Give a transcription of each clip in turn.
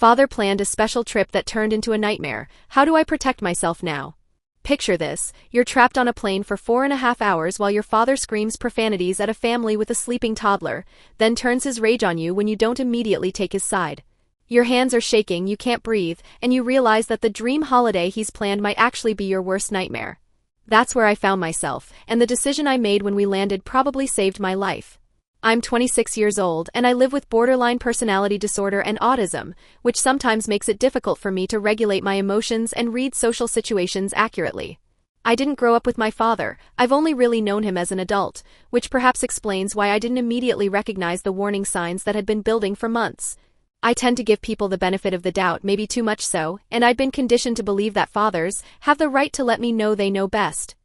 Father planned a special trip that turned into a nightmare. How do I protect myself now? Picture this, you're trapped on a plane for 4.5 hours while your father screams profanities at a family with a sleeping toddler, then turns his rage on you when you don't immediately take his side. Your hands are shaking, you can't breathe, and you realize that the dream holiday he's planned might actually be your worst nightmare. That's where I found myself, and the decision I made when we landed probably saved my life. I'm 26 years old, and I live with borderline personality disorder and autism, which sometimes makes it difficult for me to regulate my emotions and read social situations accurately. I didn't grow up with my father, I've only really known him as an adult, which perhaps explains why I didn't immediately recognize the warning signs that had been building for months. I tend to give people the benefit of the doubt, maybe too much so, and I'd been conditioned to believe that fathers have the right to let me know they know best.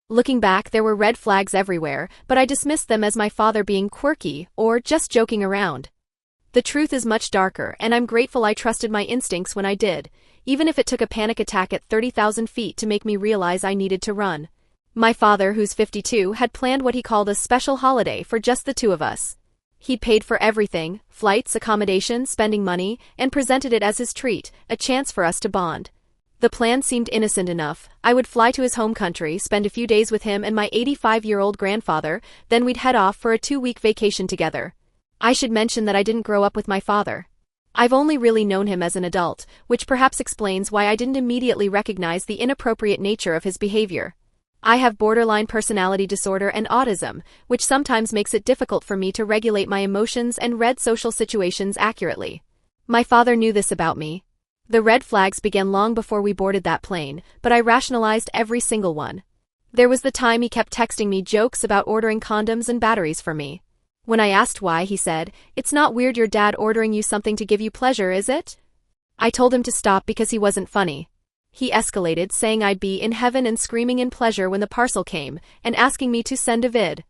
Looking back, there were red flags everywhere, but I dismissed them as my father being quirky or just joking around. The truth is much darker, and I'm grateful I trusted my instincts when I did, even if it took a panic attack at 30,000 feet to make me realize I needed to run. My father, who's 52, had planned what he called a special holiday for just the two of us. He'd paid for everything, flights, accommodation, spending money, and presented it as his treat, a chance for us to bond. The plan seemed innocent enough. I would fly to his home country, spend a few days with him and my 85-year-old grandfather, then we'd head off for a 2-week vacation together. I should mention that I didn't grow up with my father. I've only really known him as an adult, which perhaps explains why I didn't immediately recognize the inappropriate nature of his behavior. I have borderline personality disorder and autism, which sometimes makes it difficult for me to regulate my emotions and read social situations accurately. My father knew this about me. The red flags began long before we boarded that plane, but I rationalized every single one. There was the time he kept texting me jokes about ordering condoms and batteries for me. When I asked why, he said, "It's not weird your dad ordering you something to give you pleasure, is it?" I told him to stop because he wasn't funny. He escalated, saying I'd be in heaven and screaming in pleasure when the parcel came, and asking me to send a vid.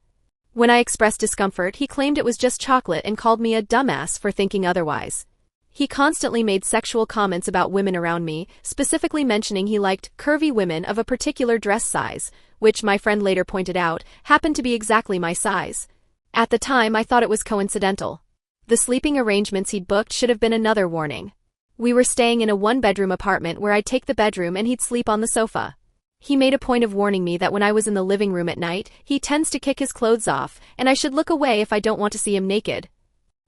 When I expressed discomfort, he claimed it was just chocolate and called me a dumbass for thinking otherwise. He constantly made sexual comments about women around me, specifically mentioning he liked curvy women of a particular dress size, which my friend later pointed out, happened to be exactly my size. At the time, I thought it was coincidental. The sleeping arrangements he'd booked should have been another warning. We were staying in a 1-bedroom apartment where I'd take the bedroom and he'd sleep on the sofa. He made a point of warning me that when I was in the living room at night, he tends to kick his clothes off, and I should look away if I don't want to see him naked.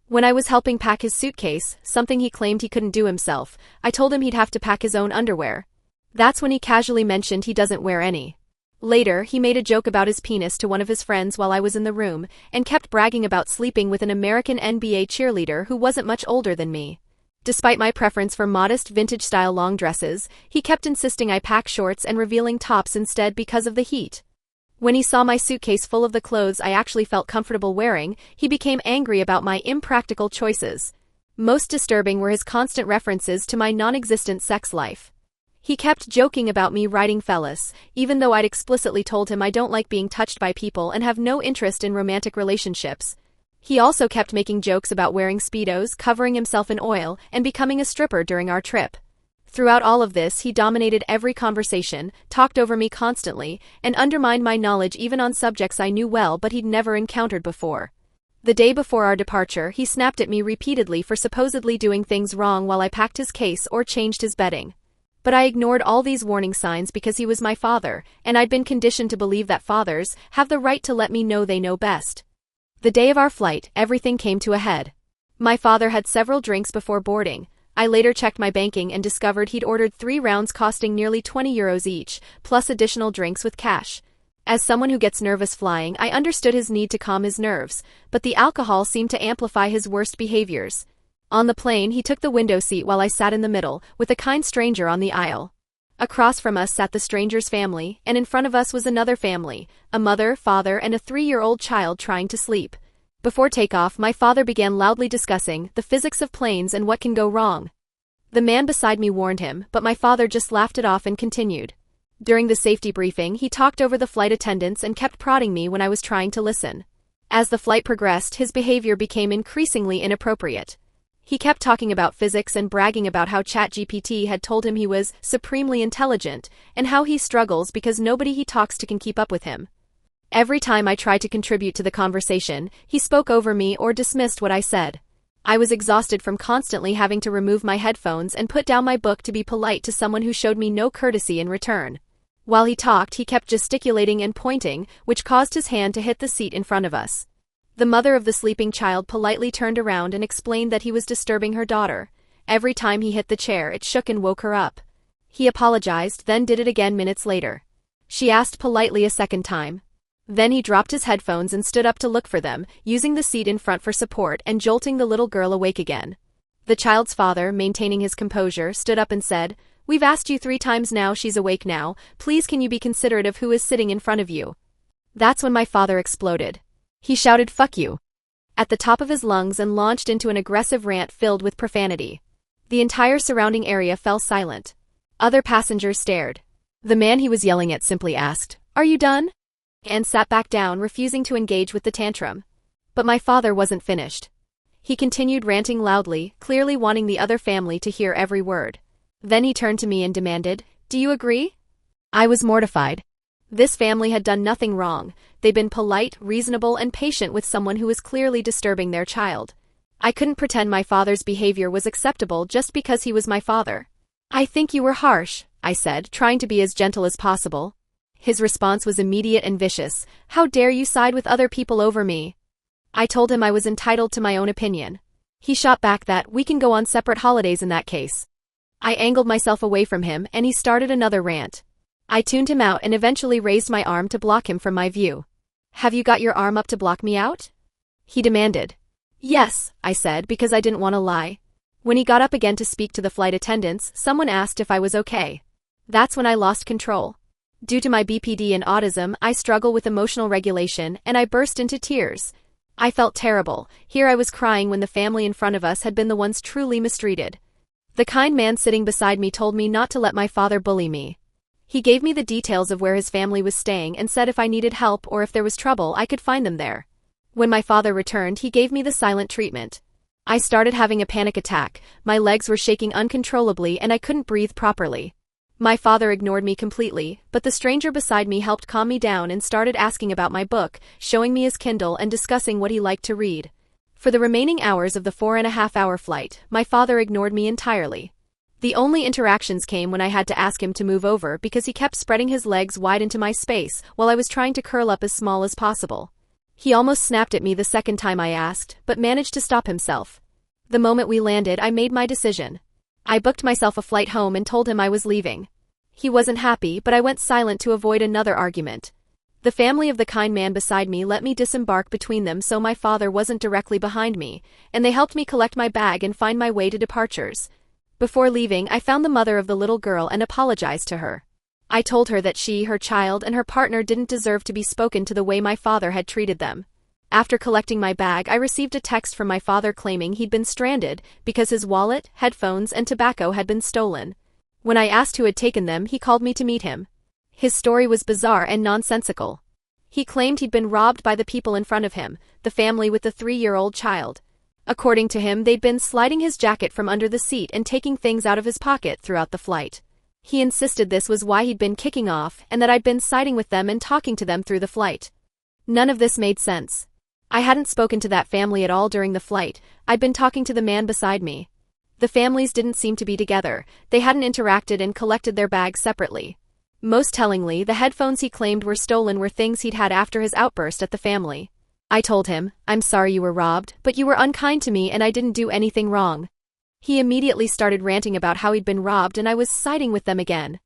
When I was helping pack his suitcase, something he claimed he couldn't do himself, I told him he'd have to pack his own underwear. That's when he casually mentioned he doesn't wear any. Later, he made a joke about his penis to one of his friends while I was in the room, and kept bragging about sleeping with an American NBA cheerleader who wasn't much older than me. Despite my preference for modest vintage-style long dresses, he kept insisting I pack shorts and revealing tops instead because of the heat. When he saw my suitcase full of the clothes I actually felt comfortable wearing, he became angry about my impractical choices. Most disturbing were his constant references to my non-existent sex life. He kept joking about me riding fellas, even though I'd explicitly told him I don't like being touched by people and have no interest in romantic relationships. He also kept making jokes about wearing Speedos, covering himself in oil, and becoming a stripper during our trip. Throughout all of this, he dominated every conversation, talked over me constantly, and undermined my knowledge even on subjects I knew well but he'd never encountered before. The day before our departure, he snapped at me repeatedly for supposedly doing things wrong while I packed his case or changed his bedding. But I ignored all these warning signs because he was my father, and I'd been conditioned to believe that fathers have the right to let me know they know best. The day of our flight, everything came to a head. My father had several drinks before boarding. I later checked my banking and discovered he'd ordered 3 rounds costing nearly €20 each, plus additional drinks with cash. As someone who gets nervous flying, I understood his need to calm his nerves, but the alcohol seemed to amplify his worst behaviors. On the plane, he took the window seat while I sat in the middle, with a kind stranger on the aisle. Across from us sat the stranger's family, and in front of us was another family, a mother, father, and a 3-year-old child trying to sleep. Before takeoff, my father began loudly discussing the physics of planes and what can go wrong. The man beside me warned him, but my father just laughed it off and continued. During the safety briefing, he talked over the flight attendants and kept prodding me when I was trying to listen. As the flight progressed, his behavior became increasingly inappropriate. He kept talking about physics and bragging about how ChatGPT had told him he was supremely intelligent, and how he struggles because nobody he talks to can keep up with him. Every time I tried to contribute to the conversation, he spoke over me or dismissed what I said. I was exhausted from constantly having to remove my headphones and put down my book to be polite to someone who showed me no courtesy in return. While he talked, he kept gesticulating and pointing, which caused his hand to hit the seat in front of us. The mother of the sleeping child politely turned around and explained that he was disturbing her daughter. Every time he hit the chair, it shook and woke her up. He apologized, then did it again minutes later. She asked politely a second time. Then he dropped his headphones and stood up to look for them, using the seat in front for support and jolting the little girl awake again. The child's father, maintaining his composure, stood up and said, "We've asked you 3 times now, she's awake now, please can you be considerate of who is sitting in front of you?" That's when my father exploded. He shouted, "Fuck you," at the top of his lungs and launched into an aggressive rant filled with profanity. The entire surrounding area fell silent. Other passengers stared. The man he was yelling at simply asked, "Are you done?" and sat back down, refusing to engage with the tantrum. But my father wasn't finished. He continued ranting loudly, clearly wanting the other family to hear every word. Then he turned to me and demanded, "Do you agree?" I was mortified. This family had done nothing wrong. They'd been polite, reasonable, and patient with someone who was clearly disturbing their child. I couldn't pretend my father's behavior was acceptable just because he was my father. "I think you were harsh," I said, trying to be as gentle as possible. His response was immediate and vicious. "How dare you side with other people over me?" I told him I was entitled to my own opinion. He shot back that, "We can go on separate holidays in that case." I angled myself away from him and he started another rant. I tuned him out and eventually raised my arm to block him from my view. "Have you got your arm up to block me out?" he demanded. "Yes," I said, because I didn't want to lie. When he got up again to speak to the flight attendants, someone asked if I was okay. That's when I lost control. Due to my BPD and autism, I struggle with emotional regulation, and I burst into tears. I felt terrible. Here I was crying when the family in front of us had been the ones truly mistreated. The kind man sitting beside me told me not to let my father bully me. He gave me the details of where his family was staying and said if I needed help or if there was trouble, I could find them there. When my father returned, he gave me the silent treatment. I started having a panic attack. My legs were shaking uncontrollably and I couldn't breathe properly. My father ignored me completely, but the stranger beside me helped calm me down and started asking about my book, showing me his Kindle and discussing what he liked to read. For the remaining hours of the 4.5-hour flight, my father ignored me entirely. The only interactions came when I had to ask him to move over because he kept spreading his legs wide into my space while I was trying to curl up as small as possible. He almost snapped at me the second time I asked, but managed to stop himself. The moment we landed, I made my decision. I booked myself a flight home and told him I was leaving. He wasn't happy, but I went silent to avoid another argument. The family of the kind man beside me let me disembark between them so my father wasn't directly behind me, and they helped me collect my bag and find my way to departures. Before leaving, I found the mother of the little girl and apologized to her. I told her that she, her child, and her partner didn't deserve to be spoken to the way my father had treated them. After collecting my bag, I received a text from my father claiming he'd been stranded because his wallet, headphones, and tobacco had been stolen. When I asked who had taken them, he called me to meet him. His story was bizarre and nonsensical. He claimed he'd been robbed by the people in front of him, the family with the 3-year-old child. According to him, they'd been sliding his jacket from under the seat and taking things out of his pocket throughout the flight. He insisted this was why he'd been kicking off and that I'd been siding with them and talking to them through the flight. None of this made sense. I hadn't spoken to that family at all during the flight. I'd been talking to the man beside me. The families didn't seem to be together. They hadn't interacted and collected their bags separately. Most tellingly, the headphones he claimed were stolen were things he'd had after his outburst at the family. I told him, "I'm sorry you were robbed, but you were unkind to me and I didn't do anything wrong." He immediately started ranting about how he'd been robbed and I was siding with them again.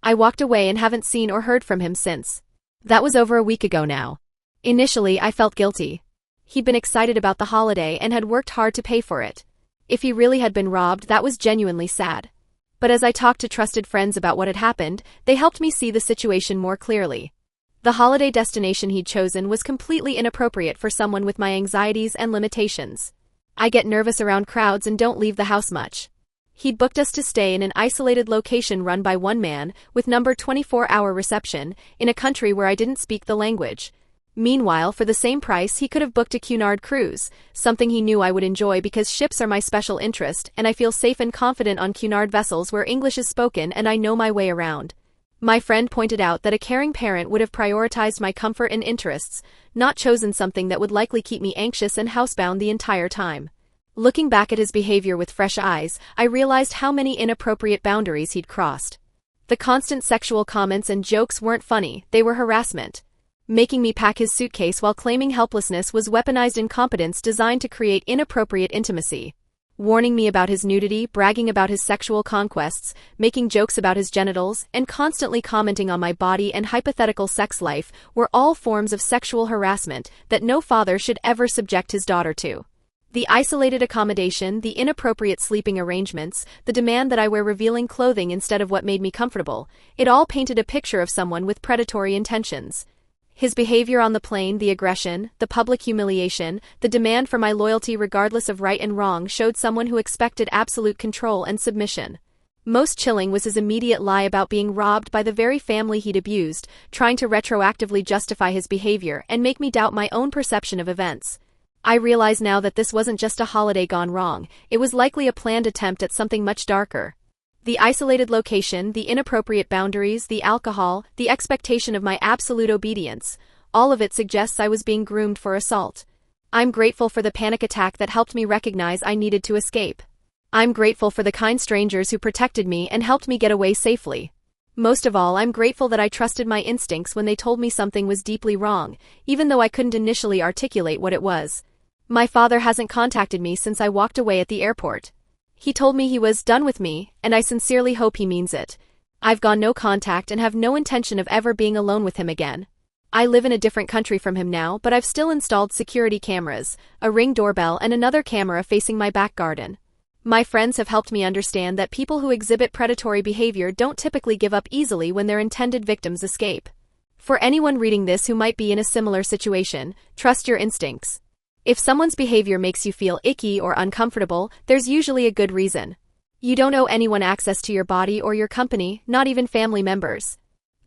I walked away and haven't seen or heard from him since. That was over a week ago now. Initially, I felt guilty. He'd been excited about the holiday and had worked hard to pay for it. If he really had been robbed, that was genuinely sad. But as I talked to trusted friends about what had happened, they helped me see the situation more clearly. The holiday destination he'd chosen was completely inappropriate for someone with my anxieties and limitations. I get nervous around crowds and don't leave the house much. He'd booked us to stay in an isolated location run by one man, with number 24-hour reception, in a country where I didn't speak the language. Meanwhile, for the same price, he could have booked a Cunard cruise, something he knew I would enjoy because ships are my special interest and I feel safe and confident on Cunard vessels where English is spoken and I know my way around. My friend pointed out that a caring parent would have prioritized my comfort and interests, not chosen something that would likely keep me anxious and housebound the entire time. Looking back at his behavior with fresh eyes, I realized how many inappropriate boundaries he'd crossed. The constant sexual comments and jokes weren't funny, they were harassment. Making me pack his suitcase while claiming helplessness was weaponized incompetence designed to create inappropriate intimacy. Warning me about his nudity, bragging about his sexual conquests, making jokes about his genitals, and constantly commenting on my body and hypothetical sex life were all forms of sexual harassment that no father should ever subject his daughter to. The isolated accommodation, the inappropriate sleeping arrangements, the demand that I wear revealing clothing instead of what made me comfortable, it all painted a picture of someone with predatory intentions. His behavior on the plane, the aggression, the public humiliation, the demand for my loyalty regardless of right and wrong showed someone who expected absolute control and submission. Most chilling was his immediate lie about being robbed by the very family he'd abused, trying to retroactively justify his behavior and make me doubt my own perception of events. I realize now that this wasn't just a holiday gone wrong, it was likely a planned attempt at something much darker. The isolated location, the inappropriate boundaries, the alcohol, the expectation of my absolute obedience, all of it suggests I was being groomed for assault. I'm grateful for the panic attack that helped me recognize I needed to escape. I'm grateful for the kind strangers who protected me and helped me get away safely. Most of all, I'm grateful that I trusted my instincts when they told me something was deeply wrong, even though I couldn't initially articulate what it was. My father hasn't contacted me since I walked away at the airport. He told me he was done with me, and I sincerely hope he means it. I've gone no contact and have no intention of ever being alone with him again. I live in a different country from him now, but I've still installed security cameras, a Ring doorbell and another camera facing my back garden. My friends have helped me understand that people who exhibit predatory behavior don't typically give up easily when their intended victims escape. For anyone reading this who might be in a similar situation, trust your instincts. If someone's behavior makes you feel icky or uncomfortable, there's usually a good reason. You don't owe anyone access to your body or your company, not even family members.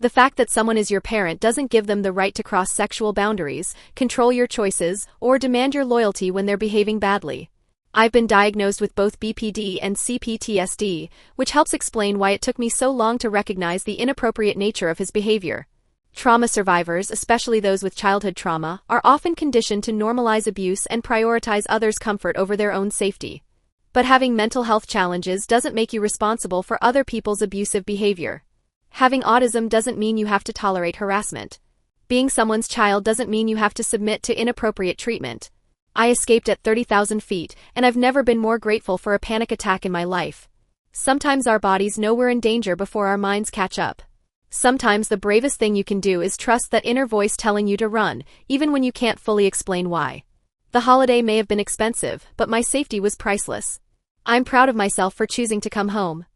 The fact that someone is your parent doesn't give them the right to cross sexual boundaries, control your choices, or demand your loyalty when they're behaving badly. I've been diagnosed with both BPD and CPTSD, which helps explain why it took me so long to recognize the inappropriate nature of his behavior. Trauma survivors, especially those with childhood trauma, are often conditioned to normalize abuse and prioritize others' comfort over their own safety. But having mental health challenges doesn't make you responsible for other people's abusive behavior. Having autism doesn't mean you have to tolerate harassment. Being someone's child doesn't mean you have to submit to inappropriate treatment. I escaped at 30,000 feet, and I've never been more grateful for a panic attack in my life. Sometimes our bodies know we're in danger before our minds catch up. Sometimes the bravest thing you can do is trust that inner voice telling you to run, even when you can't fully explain why. The holiday may have been expensive, but my safety was priceless. I'm proud of myself for choosing to come home.